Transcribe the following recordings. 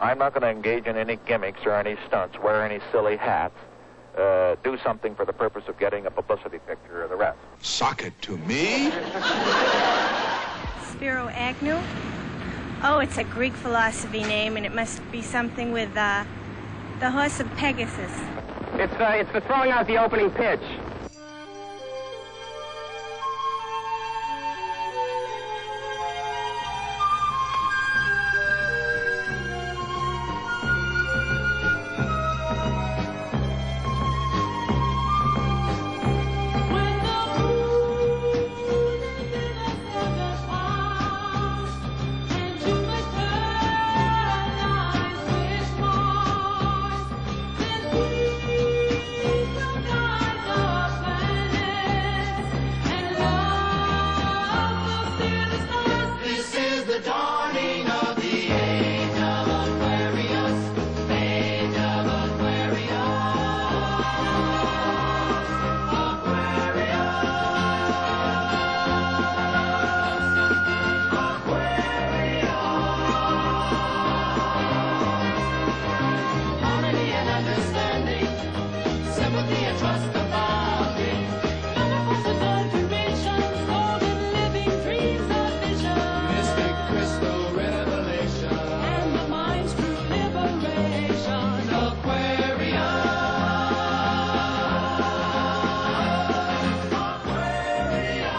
I'm not going to engage in any gimmicks or any stunts, wear any silly hats, do something for the purpose of getting a publicity picture or the rest. Sock it to me? Spiro Agnew? Oh, it's a Greek philosophy name, and it must be something with the horse of Pegasus. It's for throwing out the opening pitch.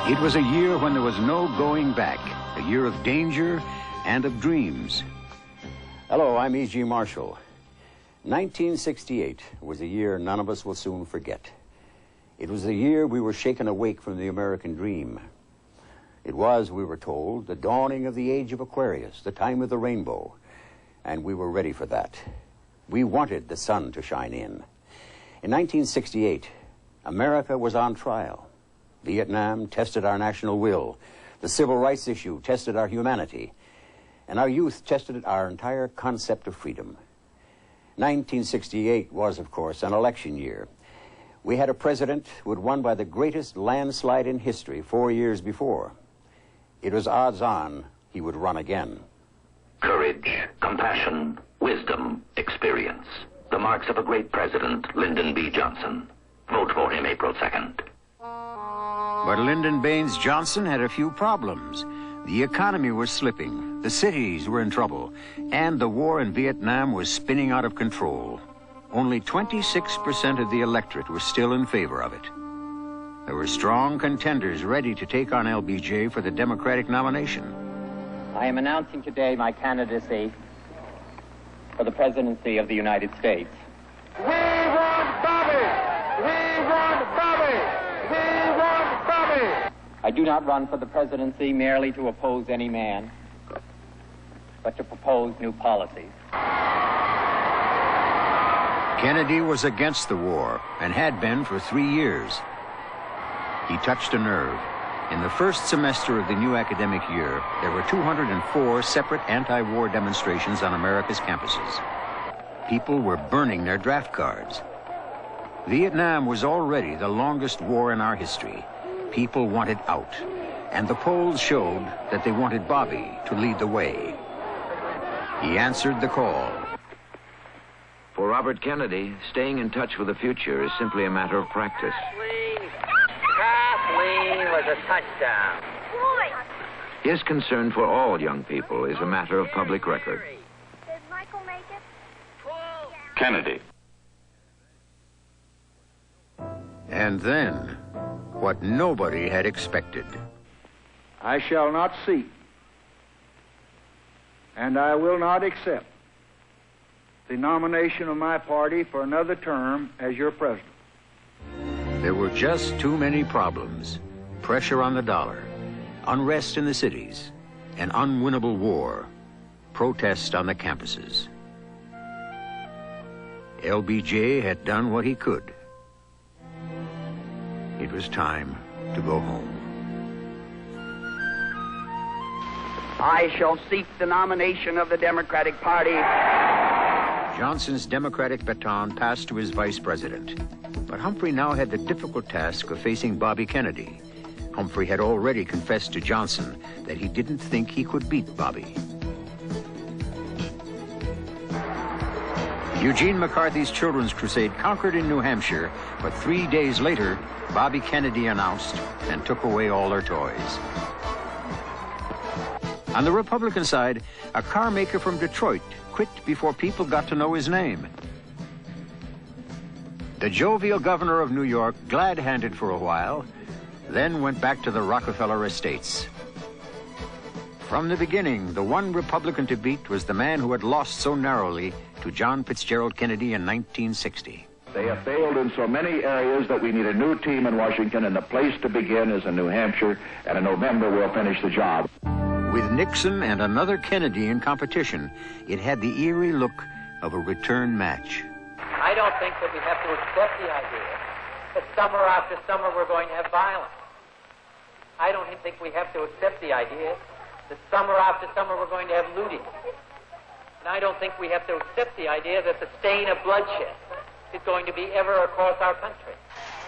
It was a year when there was no going back, a year of danger and of dreams. Hello, I'm E.G. Marshall. 1968 was a year none of us will soon forget. It was the year we were shaken awake from the American dream. It was, we were told, the dawning of the age of Aquarius, the time of the rainbow, and we were ready for that. We wanted the sun to shine in. In 1968, America was on trial. Vietnam tested our national will. The civil rights issue tested our humanity. And our youth tested our entire concept of freedom. 1968 was, of course, an election year. We had a president who had won by the greatest landslide in history 4 years before. It was odds on he would run again. Courage, compassion, wisdom, experience. The marks of a great president, Lyndon B. Johnson. Vote for him April 2nd. But Lyndon Baines Johnson had a few problems. The economy was slipping, the cities were in trouble, and the war in Vietnam was spinning out of control. Only 26% of the electorate was still in favor of it. There were strong contenders ready to take on LBJ for the Democratic nomination. I am announcing today my candidacy for the presidency of the United States. We want Bobby! We want Bobby! We want Bobby! I do not run for the presidency merely to oppose any man, but to propose new policies. Kennedy was against the war and had been for 3 years. He touched a nerve. In the first semester of the new academic year, there were 204 separate anti-war demonstrations on America's campuses. People were burning their draft cards. Vietnam was already the longest war in our history. People wanted out, and the polls showed that they wanted Bobby to lead the way. He answered the call. For Robert Kennedy, staying in touch with the future is simply a matter of practice. Kathleen was a touchdown. His concern for all young people is a matter of public record. Did Michael make it? Kennedy. And then, what nobody had expected. I shall not seek, and I will not accept the nomination of my party for another term as your president. There were just too many problems. Pressure on the dollar, unrest in the cities, an unwinnable war, protest on the campuses. LBJ had done what he could. It was time to go home. I shall seek the nomination of the Democratic Party. Johnson's Democratic baton passed to his vice president. But Humphrey now had the difficult task of facing Bobby Kennedy. Humphrey had already confessed to Johnson that he didn't think he could beat Bobby. Eugene McCarthy's Children's Crusade conquered in New Hampshire, but 3 days later, Bobby Kennedy announced and took away all their toys. On the Republican side, a car maker from Detroit quit before people got to know his name. The jovial governor of New York, glad-handed for a while, then went back to the Rockefeller estates. From the beginning, the one Republican to beat was the man who had lost so narrowly to John Fitzgerald Kennedy in 1960. They have failed in so many areas that we need a new team in Washington, and the place to begin is in New Hampshire, and in November we'll finish the job. With Nixon and another Kennedy in competition, it had the eerie look of a return match. I don't think that we have to accept the idea that summer after summer we're going to have violence. I don't think we have to accept the idea that summer after summer we're going to have looting. And I don't think we have to accept the idea that the stain of bloodshed is going to be ever across our country.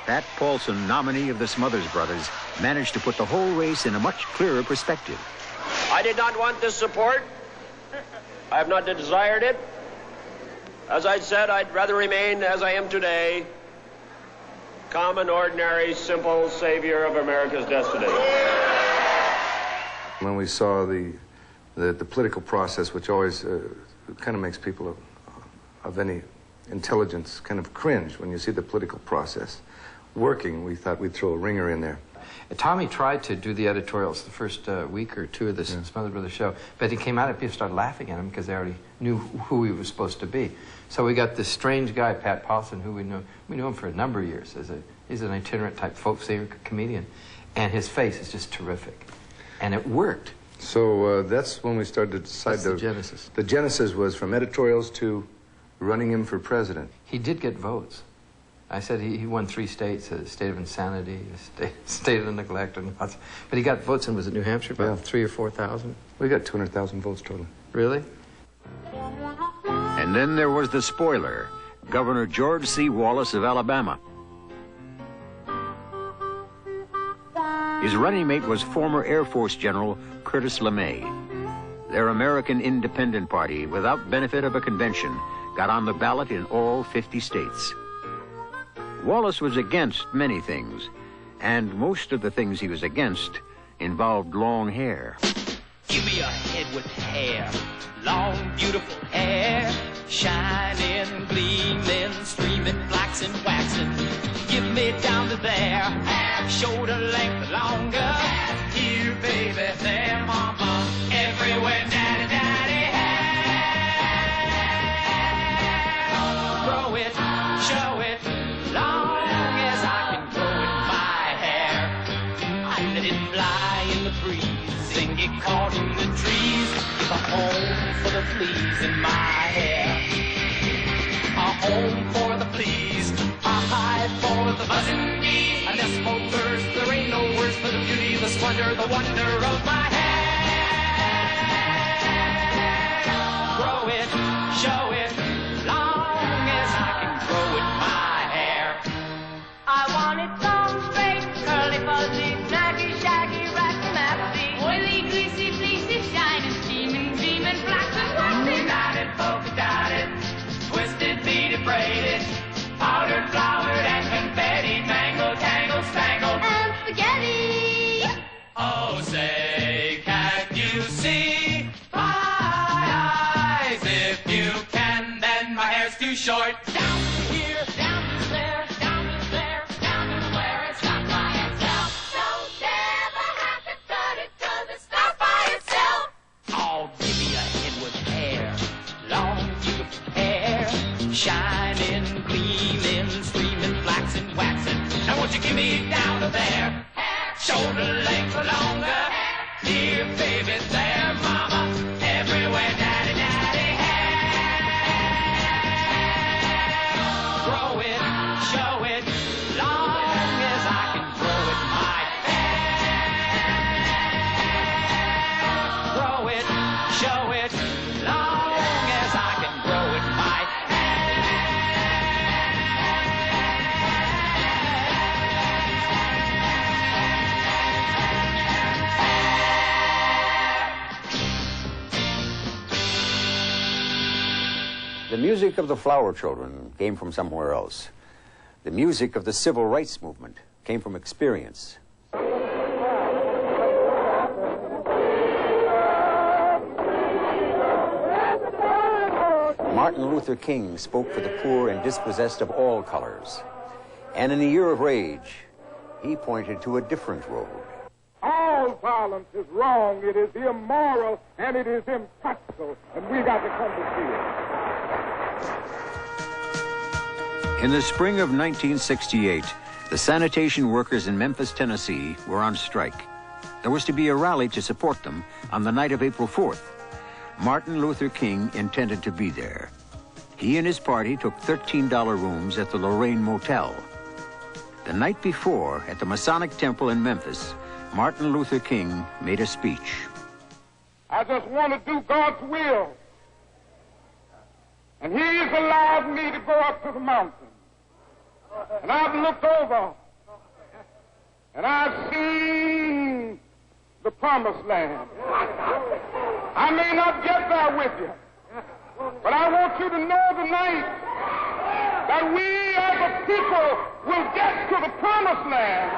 Pat Paulson, nominee of the Smothers Brothers, managed to put the whole race in a much clearer perspective. I did not want this support. I have not desired it. As I said, I'd rather remain as I am today, common, ordinary, simple savior of America's destiny. When we saw the political process, which always kind of makes people of any intelligence kind of cringe when you see the political process working, we thought we'd throw a ringer in there. Tommy tried to do the editorials the first week or two of this Smothers Brothers show, but he came out and people started laughing at him because they already knew who he was supposed to be. So we got this strange guy, Pat Paulson, who we knew him for a number of years. He's an itinerant type folk singer, comedian, and his face is just terrific. And it worked. So that's when we started to decide. That's the genesis. The genesis was from editorials to running him for president. He did get votes. I said he won 3 states, a state of insanity, a state of neglect, and lots. But he got votes in, was it New Hampshire, about 3,000 or 4,000? We got 200,000 votes total. Really? And then there was the spoiler, Governor George C. Wallace of Alabama. His running mate was former Air Force General Curtis LeMay. Their American Independent Party, without benefit of a convention, got on the ballot in all 50 states. Wallace was against many things, and most of the things he was against involved long hair. Give me a head with hair, long, beautiful hair, shining, gleaming, streaming, flaxen, waxing. Give me down to there, shoulder length longer. Here, baby, there, mama, everywhere, daddy, daddy, hair. Grow it, show it, long as I can grow in my hair. I let it fly in the breeze and get caught in the trees. A home for the fleas in my hair. A home for the fleas, a hive for the buzzing bees. A nest for birds, there ain't no words for the beauty, the splendor, the wonder of my hair. Grow it, show it, long as I can grow it my hair. I want it long, straight, curly, fuzzy, snaggy, shaggy, racky-mappy, oily, greasy, fleecy, shining, steaming, dreaming, flaxen, waxy, Knotted, polka dotted, twisted, beaded, braided, powdered, flowered, and confetti, mangled, tangled, spangled, and spaghetti. Oh, say, can you see my eyes? If you can, then my hair's too short. Down to here, down to there, down to there, down to where it's not by itself. Don't ever have to cut it 'cause it's not by itself. Oh, give me a head with hair, long, beautiful hair, shining, gleaming, streaming, flaxen, waxing. Now won't you give me down to there, shoulder length or longer, here, baby, there, mama, everywhere, daddy, daddy, hair. The music of the Flower Children came from somewhere else. The music of the civil rights movement came from experience. Martin Luther King spoke for the poor and dispossessed of all colors. And in the year of rage, he pointed to a different road. All violence is wrong, it is immoral, and it is impractical, and we got to come to see it. In the spring of 1968, the sanitation workers in Memphis, Tennessee were on strike. There was to be a rally to support them on the night of April 4th. Martin Luther King intended to be there. He and his party took $13 rooms at the Lorraine Motel. The night before, at the Masonic Temple in Memphis, Martin Luther King made a speech. I just want to do God's will. And He's allowed me to go up to the mountain. And I've looked over, and I've seen the promised land. I may not get there with you, but I want you to know tonight that we as a people will get to the promised land.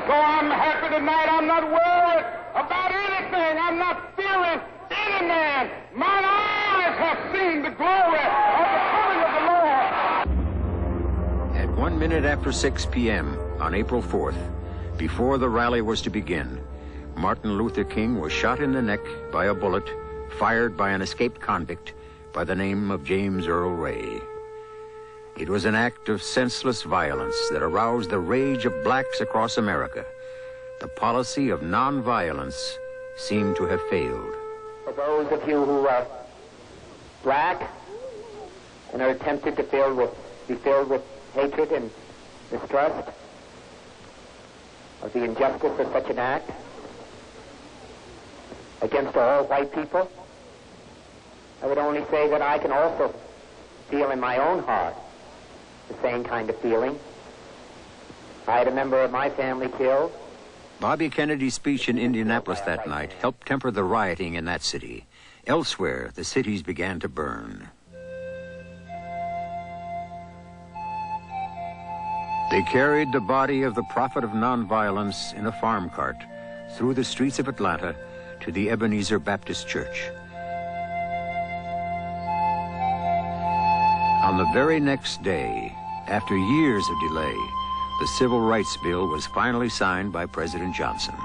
So I'm happy tonight. I'm not worried about anything. I'm not fearing any man. Mine eyes have seen the glory of the coming of the Lord. At 1 minute after 6 p.m. on April 4th, before the rally was to begin, Martin Luther King was shot in the neck by a bullet fired by an escaped convict by the name of James Earl Ray. It was an act of senseless violence that aroused the rage of blacks across America. The policy of nonviolence seemed to have failed. For those of you who are black and are tempted to be filled with hatred and mistrust of the injustice of such an act against all white people, I would only say that I can also feel in my own heart the same kind of feeling. I had a member of my family killed. Bobby Kennedy's speech in Indianapolis that night helped temper the rioting in that city. Elsewhere, the cities began to burn. They carried the body of the prophet of nonviolence in a farm cart through the streets of Atlanta to the Ebenezer Baptist Church. On the very next day, after years of delay, the Civil Rights Bill was finally signed by President Johnson.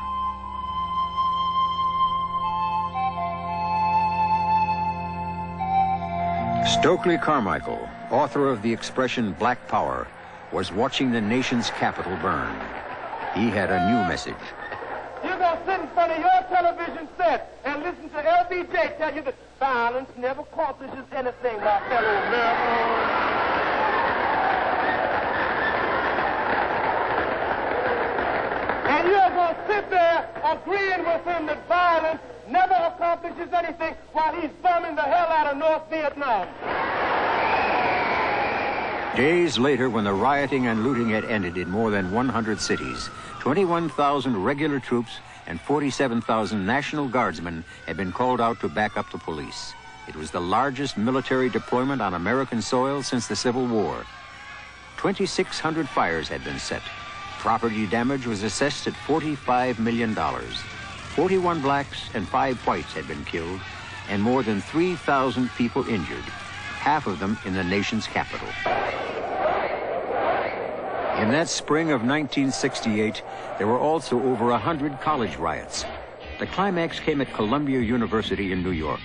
Stokely Carmichael, author of the expression Black Power, was watching the nation's capital burn. He had a new message. You're going to sit in front of your television set and listen to LBJ tell you that violence never accomplishes anything, my fellow Americans. And you're going to sit there agreeing with him that violence never accomplishes anything while he's bombing the hell out of North Vietnam. Days later, when the rioting and looting had ended in more than 100 cities, 21,000 regular troops and 47,000 National Guardsmen had been called out to back up the police. It was the largest military deployment on American soil since the Civil War. 2,600 fires had been set. Property damage was assessed at $45 million. 41 blacks and 5 whites had been killed, and more than 3,000 people injured, half of them in the nation's capital. In that spring of 1968, there were also over 100 college riots. The climax came at Columbia University in New York.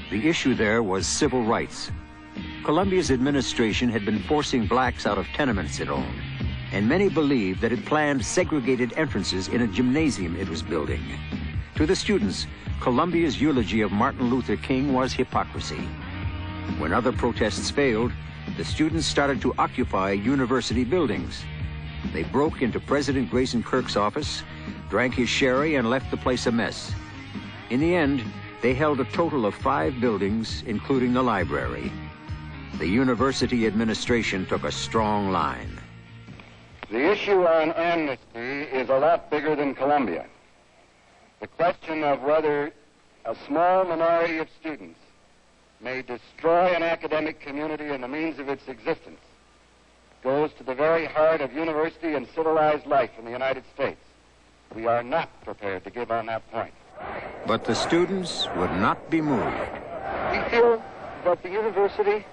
The issue there was civil rights. Columbia's administration had been forcing blacks out of tenements it owned, and many believed that it planned segregated entrances in a gymnasium it was building. To the students, Columbia's eulogy of Martin Luther King was hypocrisy. When other protests failed, the students started to occupy university buildings. They broke into President Grayson Kirk's office, drank his sherry, and left the place a mess. In the end, they held a total of 5 buildings, including the library. The university administration took a strong line. The issue on amnesty is a lot bigger than Columbia. The question of whether a small minority of students may destroy an academic community and the means of its existence goes to the very heart of university and civilized life in the United States. We are not prepared to give on that point. But the students would not be moved. We feel that the university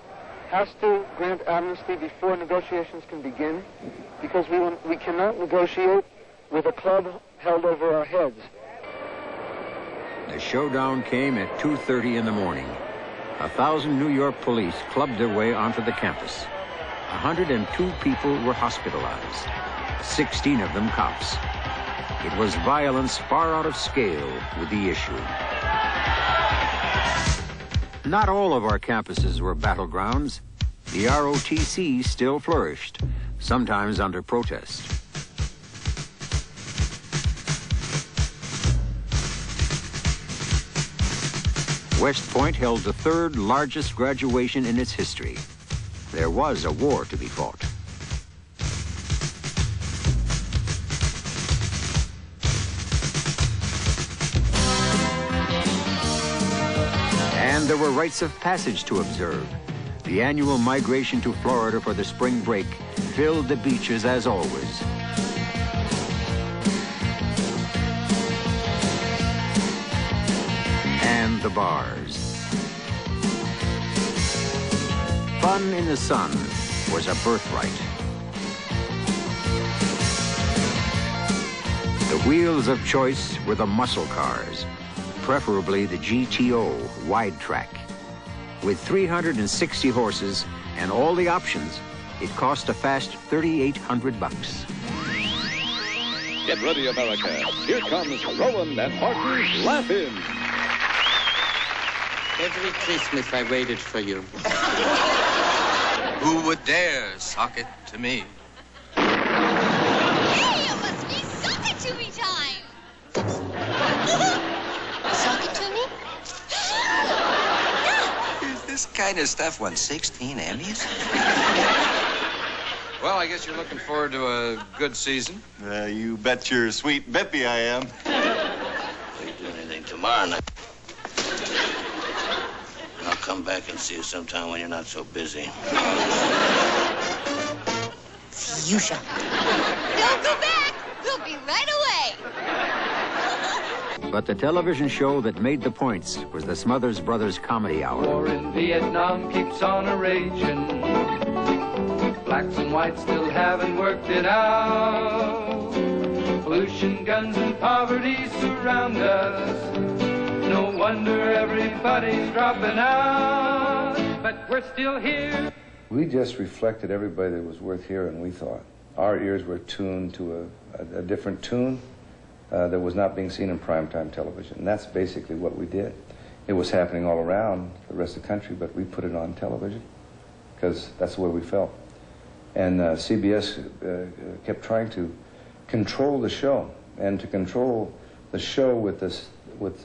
has to grant amnesty before negotiations can begin, because we cannot negotiate with a club held over our heads. The showdown came at 2:30 in the morning. 1,000 New York police clubbed their way onto the campus. 102 people were hospitalized, 16 of them cops. It was violence far out of scale with the issue. Not all of our campuses were battlegrounds. The ROTC still flourished, sometimes under protest. West Point held the third largest graduation in its history. There was a war to be fought. And there were rites of passage to observe. The annual migration to Florida for the spring break filled the beaches as always. And the bars. Fun in the sun was a birthright. The wheels of choice were the muscle cars, preferably the GTO wide track. With 360 horses and all the options, it cost a fast $3,800. Get ready, America. Here comes Rowan and Martin laughing. Every Christmas I waited for you. Who would dare sock it to me? Hey, it must be sock it to me time. Sock it to me? This kind of stuff won 16 Emmys? Well, I guess you're looking forward to a good season. You bet your sweet Bippy I am. We do anything tomorrow night. I'll come back and see you sometime when you're not so busy. Fuchsia. Don't go back. We'll be right away. But the television show that made the points was the Smothers Brothers Comedy Hour. War in Vietnam keeps on a-raging. Blacks and whites still haven't worked it out. Pollution, guns, and poverty surround us. No wonder everybody's dropping out. But we're still here. We just reflected everybody that was worth hearing, we thought. Our ears were tuned to a different tune that was not being seen in primetime television. And that's basically what we did. It was happening all around the rest of the country, but we put it on television because that's the way we felt. And CBS kept trying to control the show, and to control the show with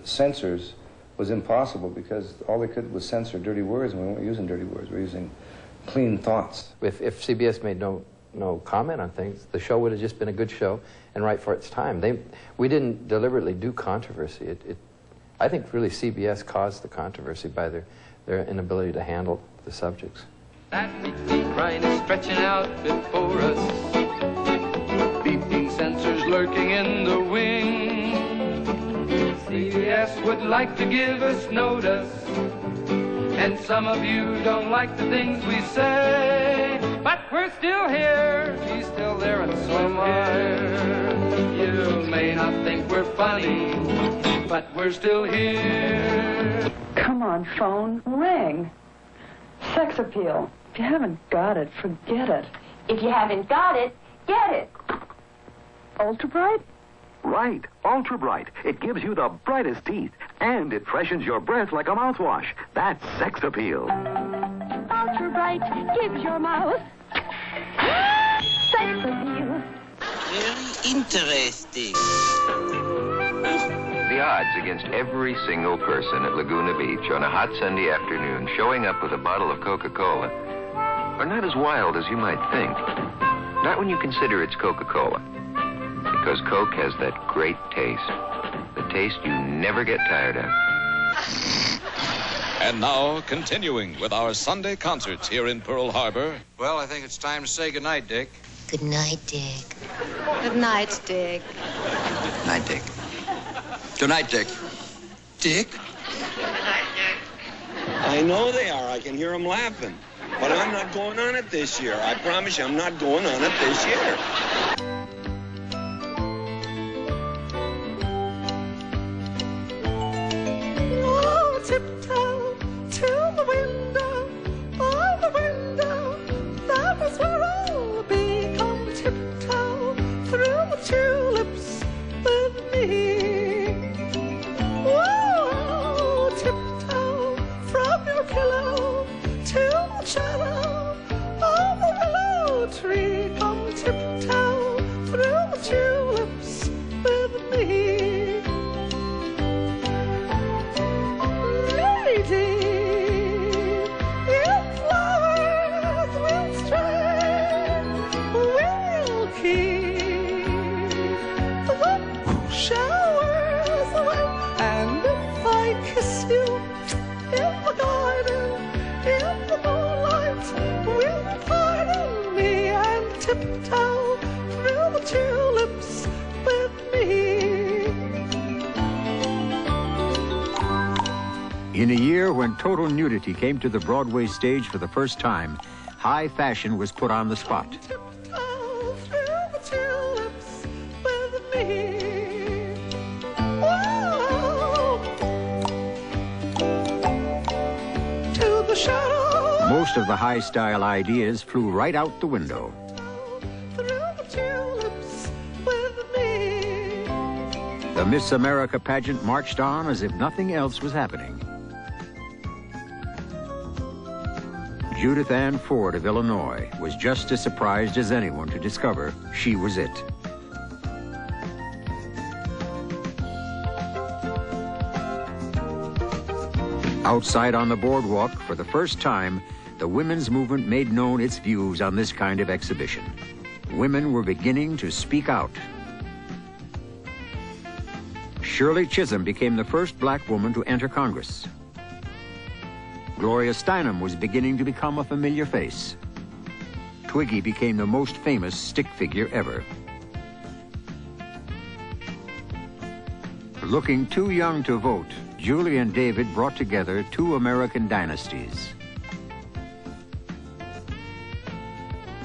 censors was impossible because all they could was censor dirty words, and we weren't using dirty words. We were using clean thoughts. If CBS made no comment on things, the show would have just been a good show and right for its time. We didn't deliberately do controversy. I think really CBS caused the controversy by their inability to handle the subjects. That big grind is stretching out before us. Beeping sensors lurking in the wing. CBS would like to give us notice. And some of you don't like the things we say. But we're still here. He's still there and so am I. You may not think we're funny, but we're still here. Come on, phone. Ring. Sex appeal. If you haven't got it, forget it. If you haven't got it, get it. Ultra Bright? Right, Ultra Bright. It gives you the brightest teeth, and it freshens your breath like a mouthwash. That's sex appeal. Ultra Bright gives your mouth sex appeal. Very interesting. The odds against every single person at Laguna Beach on a hot Sunday afternoon showing up with a bottle of Coca-Cola are not as wild as you might think. Not when you consider it's Coca-Cola. Because Coke has that great taste. The taste you never get tired of. And now, continuing with our Sunday concerts here in Pearl Harbor. Well, I think it's time to say goodnight, Dick. Good night, Dick. Good night, Dick. Night, Dick. Good night, Dick. Dick? I know they are. I can hear them laughing. But I'm not going on it this year. I promise you, I'm not going on it this year. Oh, tiptoe to the window, by the window. That is where I'll be. Come tiptoe through the tulips with me. Oh, tiptoe from your pillow to the shadow of the willow tree. Come tiptoe through the tulips with me. Lady, if flowers will stray, we'll keep the showers away. And if I kiss you in the garden, in the moonlight, will you pardon me and tiptoe through the tulips with me? In a year when total nudity came to the Broadway stage for the first time, high fashion was put on the spot. Tiptoe through the tulips with me. Whoa. To the shadow. Most of the high-style ideas flew right out the window. Through the tulips with me. The Miss America pageant marched on as if nothing else was happening. Judith Ann Ford of Illinois was just as surprised as anyone to discover she was it. Outside on the boardwalk, for the first time, the women's movement made known its views on this kind of exhibition. Women were beginning to speak out. Shirley Chisholm became the first black woman to enter Congress. Gloria Steinem was beginning to become a familiar face. Twiggy became the most famous stick figure ever. Looking too young to vote, Julie and David brought together two American dynasties.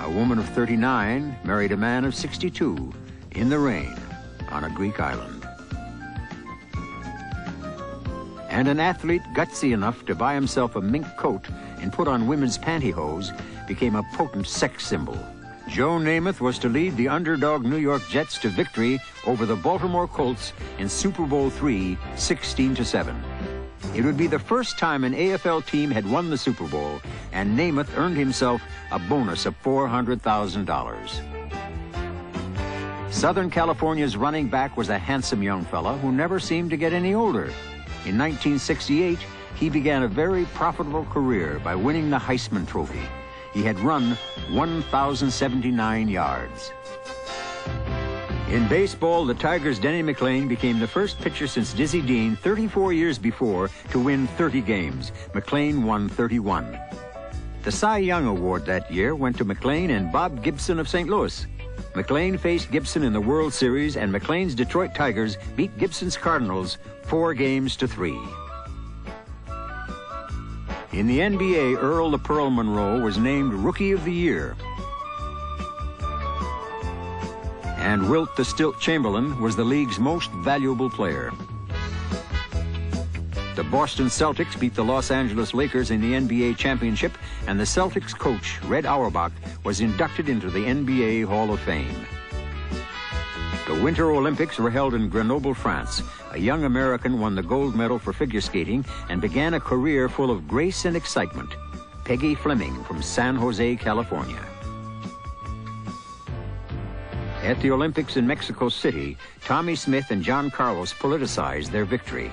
A woman of 39 married a man of 62 in the rain on a Greek island. And an athlete gutsy enough to buy himself a mink coat and put on women's pantyhose became a potent sex symbol. Joe Namath was to lead the underdog New York Jets to victory over the Baltimore Colts in Super Bowl III, 16-7. It would be the first time an AFL team had won the Super Bowl, and Namath earned himself a bonus of $400,000. Southern California's running back was a handsome young fella who never seemed to get any older. In 1968, he began a very profitable career by winning the Heisman Trophy. He had run 1,079 yards. In baseball, the Tigers' Denny McLain became the first pitcher since Dizzy Dean 34 years before to win 30 games. McLain won 31. The Cy Young Award that year went to McLain and Bob Gibson of St. Louis. McLain faced Gibson in the World Series, and McLain's Detroit Tigers beat Gibson's Cardinals 4-3. In the NBA, Earl the Pearl Monroe was named Rookie of the Year. And Wilt the Stilt Chamberlain was the league's most valuable player. The Boston Celtics beat the Los Angeles Lakers in the NBA championship, and the Celtics coach, Red Auerbach, was inducted into the NBA Hall of Fame. The Winter Olympics were held in Grenoble, France. A young American won the gold medal for figure skating and began a career full of grace and excitement. Peggy Fleming from San Jose, California. At the Olympics in Mexico City, Tommy Smith and John Carlos politicized their victory.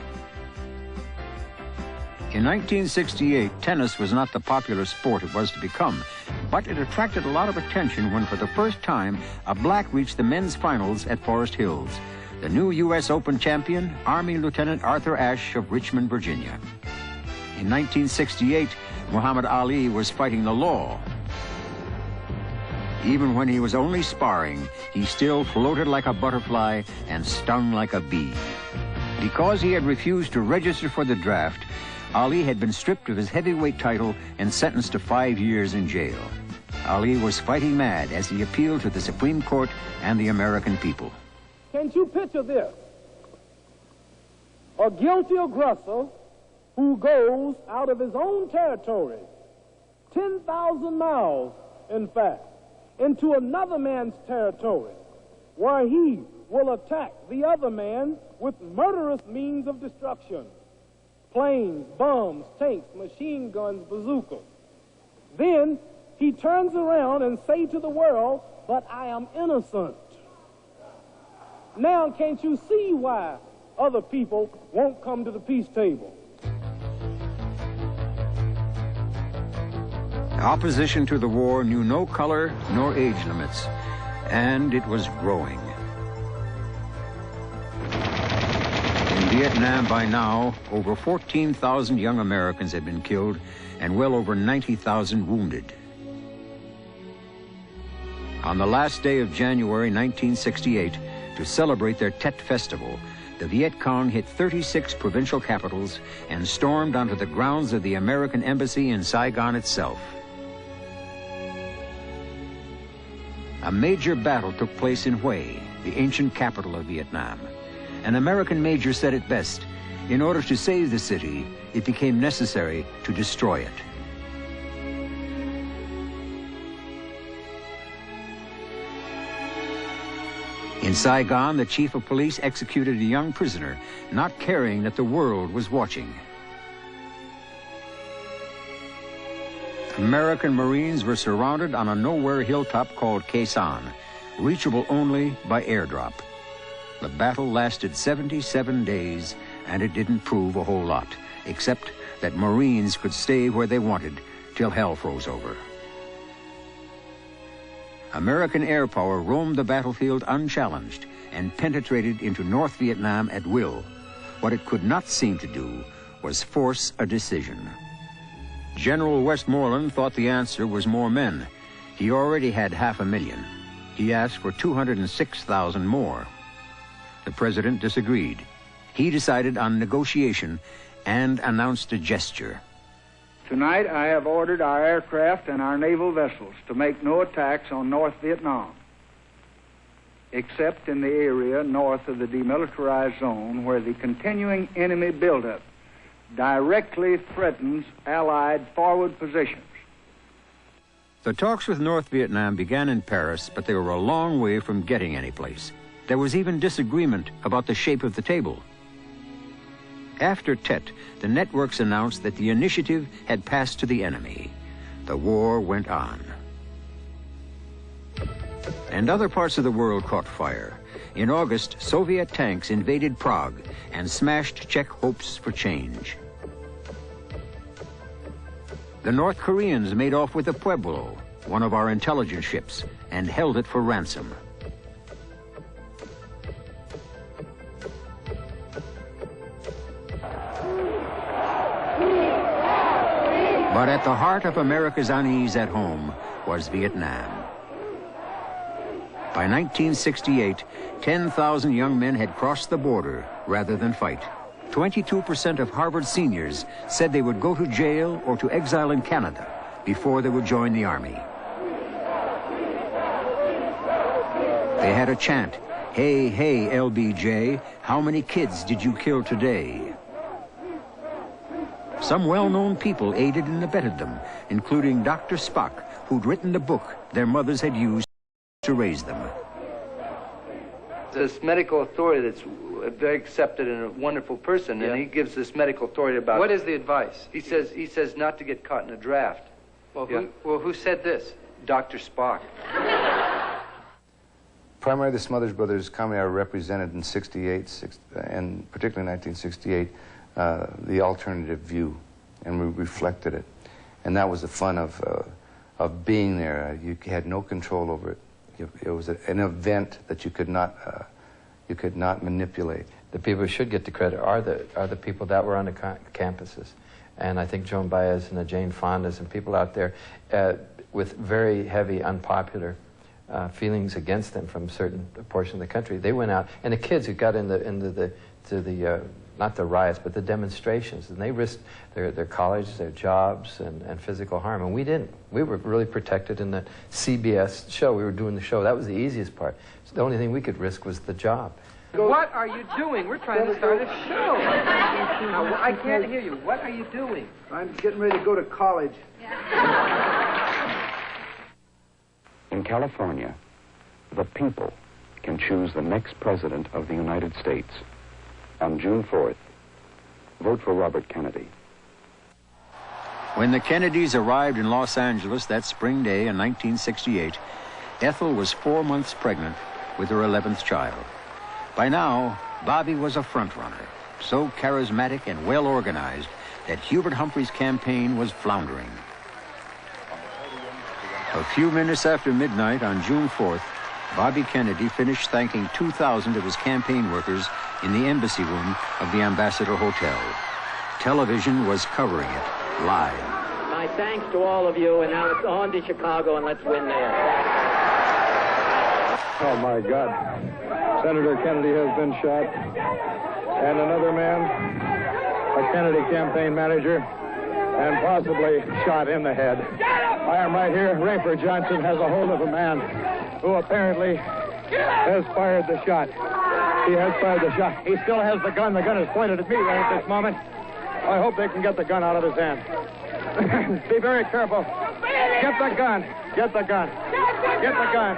In 1968, tennis was not the popular sport it was to become, but it attracted a lot of attention when for the first time a black reached the men's finals at Forest Hills. the new U.S. Open champion, Army Lieutenant Arthur Ashe of Richmond, Virginia. In 1968, Muhammad Ali was fighting the law. Even when he was only sparring, he still floated like a butterfly and stung like a bee. Because he had refused to register for the draft, Ali had been stripped of his heavyweight title and sentenced to 5 years in jail. Ali was fighting mad as he appealed to the Supreme Court and the American people. Can't you picture this? A guilty aggressor who goes out of his own territory, 10,000 miles, in fact, into another man's territory, where he will attack the other man with murderous means of destruction. Planes, bombs, tanks, machine guns, bazookas. Then he turns around and say to the world, "But I am innocent." Now can't you see why other people won't come to the peace table? Opposition to the war knew no color nor age limits, and it was growing. In Vietnam by now, over 14,000 young Americans had been killed and well over 90,000 wounded. On the last day of January 1968, to celebrate their Tet Festival, the Viet Cong hit 36 provincial capitals and stormed onto the grounds of the American Embassy in Saigon itself. A major battle took place in Hue, the ancient capital of Vietnam. An American major said it best: in order to save the city, it became necessary to destroy it. In Saigon, the chief of police executed a young prisoner, not caring that the world was watching. American Marines were surrounded on a nowhere hilltop called Khe Sanh, reachable only by airdrop. The battle lasted 77 days, and it didn't prove a whole lot, except that Marines could stay where they wanted till hell froze over. American air power roamed the battlefield unchallenged and penetrated into North Vietnam at will. What it could not seem to do was force a decision. General Westmoreland thought the answer was more men. He already had 500,000. He asked for 206,000 more. The president disagreed. He decided on negotiation and announced a gesture. Tonight, I have ordered our aircraft and our naval vessels to make no attacks on North Vietnam, except in the area north of the demilitarized zone where the continuing enemy buildup directly threatens Allied forward positions. The talks with North Vietnam began in Paris, but they were a long way from getting any place. There was even disagreement about the shape of the table. After Tet, the networks announced that the initiative had passed to the enemy. The war went on. And other parts of the world caught fire. In August, Soviet tanks invaded Prague and smashed Czech hopes for change. The North Koreans made off with the Pueblo, one of our intelligence ships, and held it for ransom. But at the heart of America's unease at home was Vietnam. By 1968, 10,000 young men had crossed the border rather than fight. 22% of Harvard seniors said they would go to jail or to exile in Canada before they would join the Army. They had a chant, "Hey, hey, LBJ, how many kids did you kill today?" Some well-known people aided and abetted them, including Dr. Spock, who'd written the book their mothers had used to raise them. This medical authority that's very accepted and a wonderful person, and he gives this medical authority about... What is the advice? He says not to get caught in a draft. Well, who said this? Dr. Spock. Primarily, the Smothers Brothers comedy are represented in '68, and particularly 1968, the alternative view, and we reflected it. And that was the fun of being there. You had no control over it. It was an event that you could not you could not manipulate. The people who should get the credit are the people that were on the campuses. And I think Joan Baez and the Jane Fondas and people out there with very heavy, unpopular feelings against them from a certain portion of the country, they went out, and the kids who got into the not the riots, but the demonstrations, and they risked their college, their jobs, and physical harm, and we didn't. We were really protected in the CBS show. We were doing the show. That was the easiest part. So the only thing we could risk was the job. What are you doing? We're trying to start a show. Now, I can't hear you. What are you doing? I'm getting ready to go to college. In California, the people can choose the next president of the United States. On June 4th, vote for Robert Kennedy. When the Kennedys arrived in Los Angeles that spring day in 1968, Ethel was 4 months pregnant with her 11th child. By now, Bobby was a front-runner, so charismatic and well-organized that Hubert Humphrey's campaign was floundering. A few minutes after midnight on June 4th, Bobby Kennedy finished thanking 2,000 of his campaign workers in the embassy room of the Ambassador Hotel. Television was covering it live. My thanks to all of you, and now it's on to Chicago, and let's win there. Oh, my God. Senator Kennedy has been shot. And another man, a Kennedy campaign manager, and possibly shot in the head. I am right here. Rayford Johnson has a hold of a man who apparently has fired the shot. He has fired the shot. He still has the gun. The gun is pointed at me right at this moment. I hope they can get the gun out of his hand. Be very careful. Get the gun. Get the gun. Get the gun.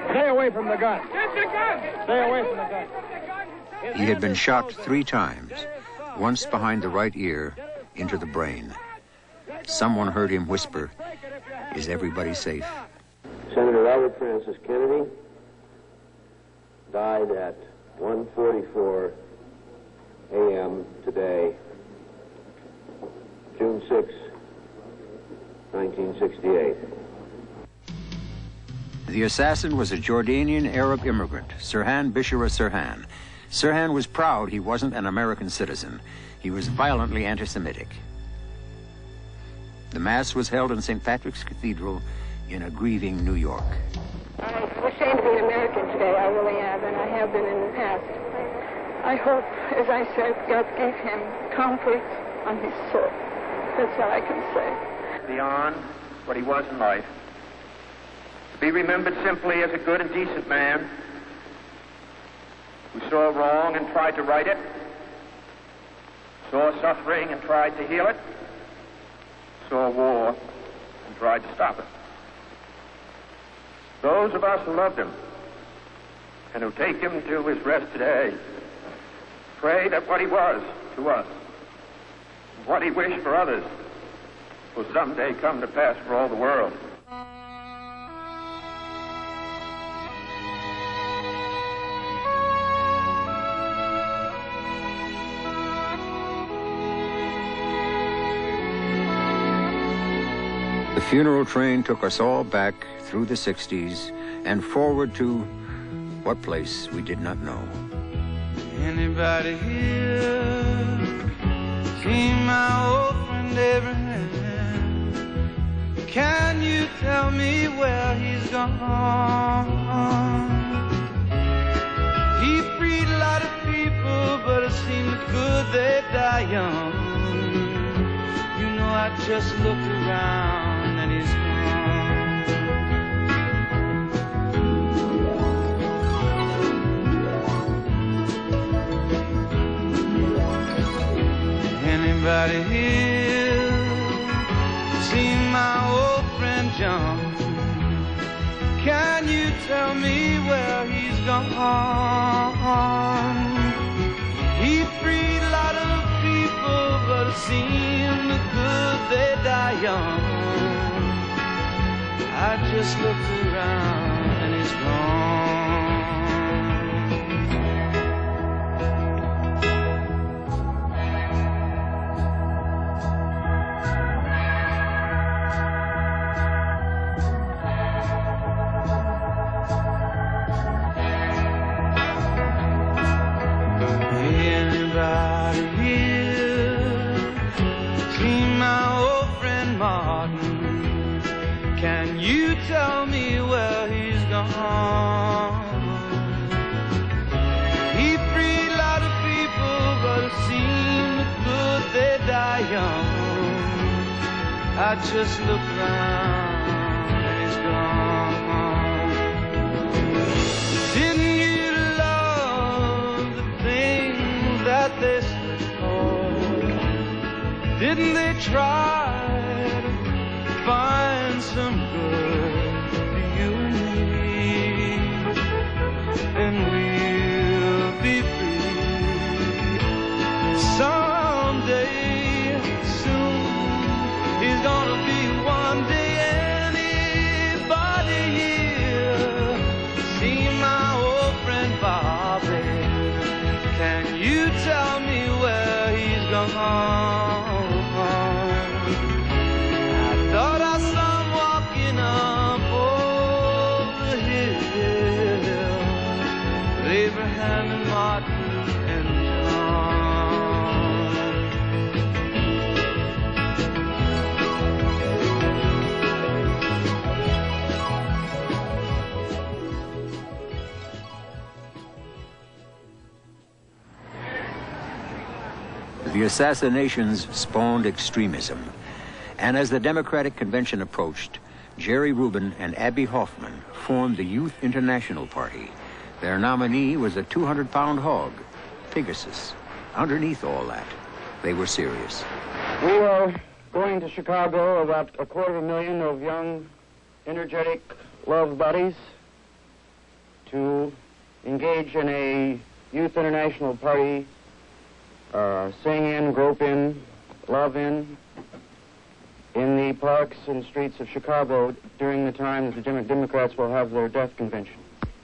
Stay away from the gun. Get the gun. Stay away from the gun. He had been shot 3 times, once behind the right ear, into the brain. Someone heard him whisper, "Is everybody safe?" Senator Robert Francis Kennedy died at 1:44 a.m. today, June 6, 1968. The assassin was a Jordanian Arab immigrant, Sirhan Bishara Sirhan. Sirhan was proud he wasn't an American citizen. He was violently anti-Semitic. The Mass was held in St. Patrick's Cathedral in a grieving New York. I'm ashamed to be an American today, I really am, and I have been in the past. I hope, as I said, God gave him comfort on his soul. That's all I can say. Beyond what he was in life, to be remembered simply as a good and decent man who saw wrong and tried to right it, saw suffering and tried to heal it, saw war and tried to stop it. Those of us who loved him and who take him to his rest today pray that what he was to us, what he wished for others, will someday come to pass for all the world. The funeral train took us all back through the 60s and forward to what place we did not know. Anybody here seen my old friend Abraham? Can you tell me where he's gone? He freed a lot of people, but it seemed good they die young. You know, I just looked around and he's gone. Anybody here seen my old friend John? Can you tell me where he's gone? He freed a lot of people, but it seemed good they die young. I just looked around and he's gone. tell me where he's gone? He freed a lot of people, but it seemed good they die young. I just look round and he's gone. Didn't you love the things that they stood for? Didn't they try to find some good for you and me? And we'll be free someday soon. He's gonna be one day. Anybody here see my old friend Bobby? Can you tell me where he's gone? Thought I saw him walking up over the hill with Abraham and Martin and The assassinations spawned extremism. And as the Democratic Convention approached, Jerry Rubin and Abby Hoffman formed the Youth International Party. Their nominee was a 200-pound hog, Pegasus. Underneath all that, they were serious. We are going to Chicago, about 250,000 of young, energetic love buddies, to engage in a Youth International Party, sing in, grope in, love in the parks and streets of Chicago during the time that the Democrats will have their death convention.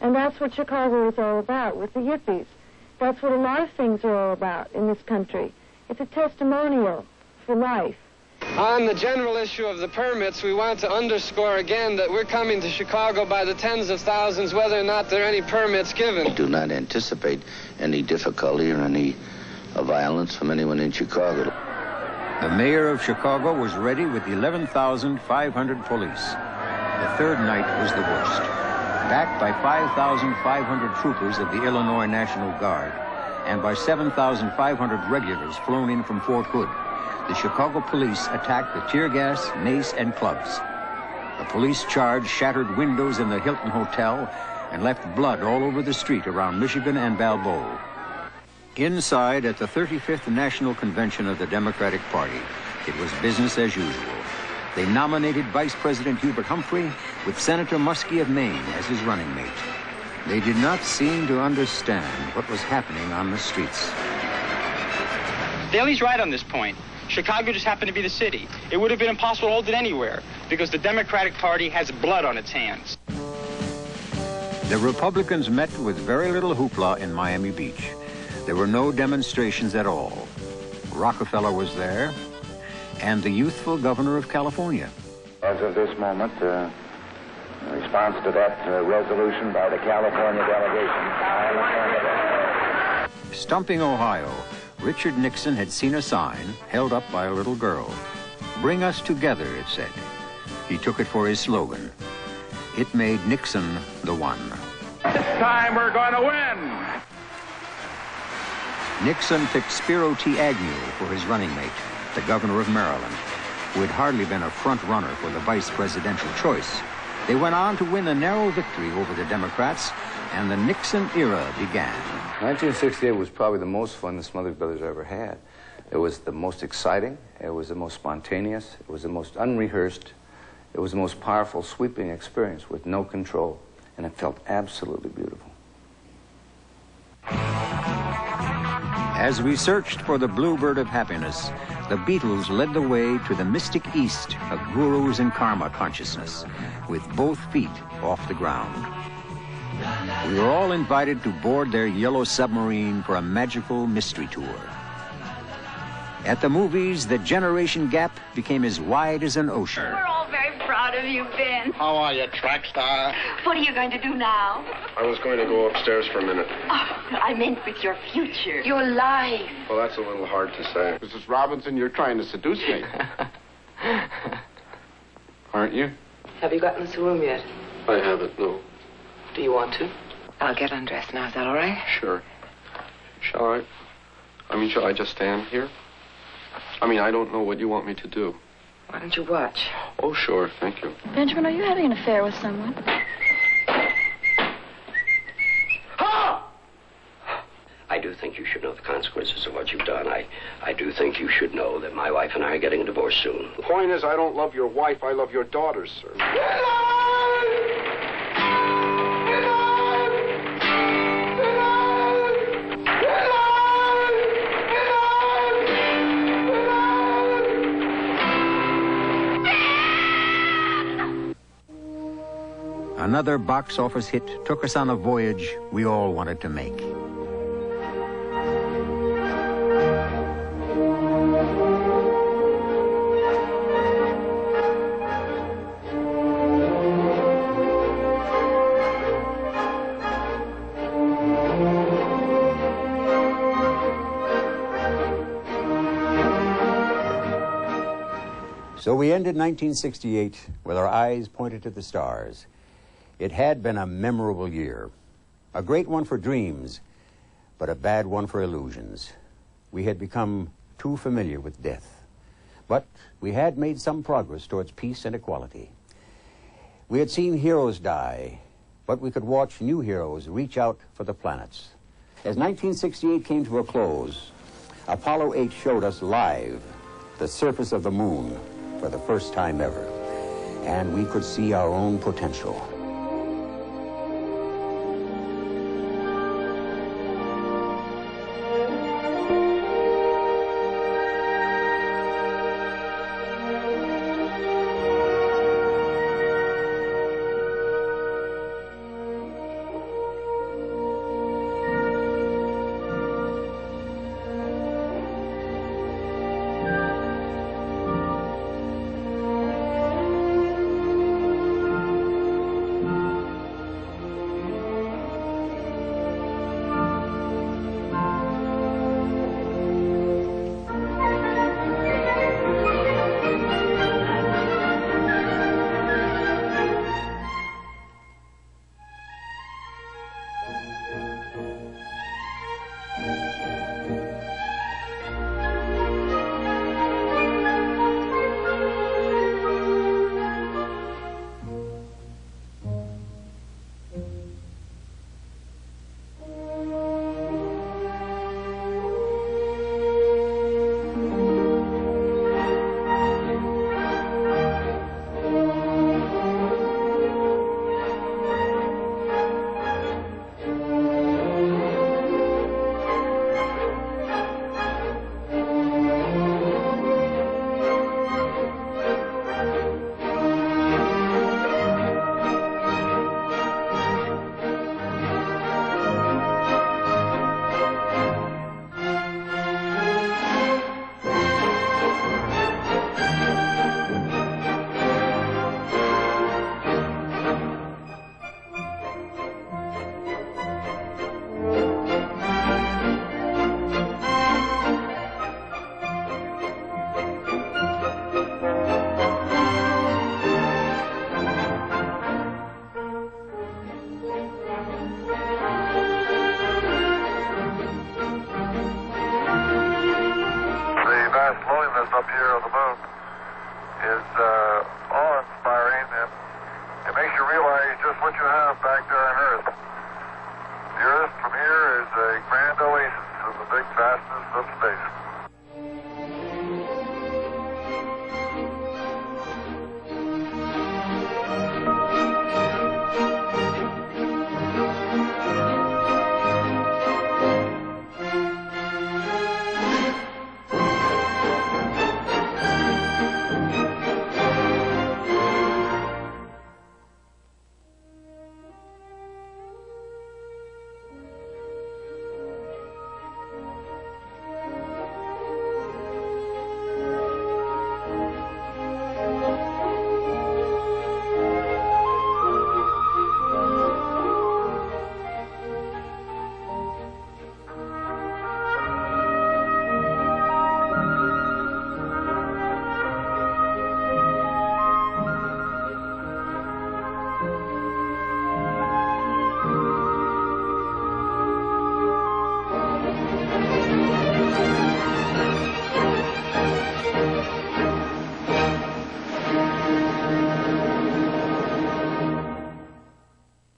And that's what Chicago is all about, with the hippies. That's what a lot of things are all about in this country. It's a testimonial for life. On the general issue of the permits, we want to underscore again that we're coming to Chicago by the tens of thousands, whether or not there are any permits given. I do not anticipate any difficulty or any violence from anyone in Chicago. The mayor of Chicago was ready with 11,500 police. The third night was the worst. Backed by 5,500 troopers of the Illinois National Guard and by 7,500 regulars flown in from Fort Hood, the Chicago police attacked with tear gas, mace, and clubs. The police charge shattered windows in the Hilton Hotel and left blood all over the street around Michigan and Balboa. Inside at the 35th National Convention of the Democratic Party, it was business as usual. They nominated Vice President Hubert Humphrey with Senator Muskie of Maine as his running mate. They did not seem to understand what was happening on the streets. Daley's right on this point. Chicago just happened to be the city. It would have been impossible to hold it anywhere because the Democratic Party has blood on its hands. The Republicans met with very little hoopla in Miami Beach. There were no demonstrations at all. Rockefeller was there, and the youthful governor of California. As of this moment, in response to that resolution by the California delegation, Stumping, Ohio, Richard Nixon had seen a sign held up by a little girl. "Bring us together," it said. He took it for his slogan. It made Nixon the one. This time we're going to win. Nixon picked Spiro T. Agnew for his running mate, the governor of Maryland, who had hardly been a front runner for the vice presidential choice. They went on to win a narrow victory over the Democrats, and the Nixon era began. 1968 was probably the most fun the Smothers Brothers ever had. It was the most exciting, it was the most spontaneous, it was the most unrehearsed, it was the most powerful, sweeping experience with no control, and it felt absolutely beautiful. As we searched for the bluebird of happiness, the Beatles led the way to the mystic east of gurus and karma consciousness, with both feet off the ground. We were all invited to board their yellow submarine for a magical mystery tour. At the movies, the generation gap became as wide as an ocean. We're all very proud of you, Ben. How are you, track star? What are you going to do now? I was going to go upstairs for a minute. Oh, I meant with your future, your life. Well, that's a little hard to say. Mrs. Robinson, you're trying to seduce me. Aren't you? Have you gotten us a room yet? I haven't, no. Do you want to? I'll get undressed now. Is that all right? Sure. Shall I just stand here? I don't know what you want me to do. Why don't you watch? Oh, sure, thank you. Benjamin, are you having an affair with someone? I do think you should know the consequences of what you've done. I do think you should know that my wife and I are getting a divorce soon. The point is, I don't love your wife, I love your daughters, sir. Another box office hit took us on a voyage we all wanted to make. So we ended 1968 with our eyes pointed to the stars. It had been a memorable year, a great one for dreams, but a bad one for illusions. We had become too familiar with death, but we had made some progress towards peace and equality. We had seen heroes die, but we could watch new heroes reach out for the planets. As 1968 came to a close, Apollo 8 showed us live the surface of the moon for the first time ever, and we could see our own potential. Up here on the moon is awe-inspiring, and it makes you realize just what you have back there on Earth. The Earth from here is a grand oasis in the big vastness of space.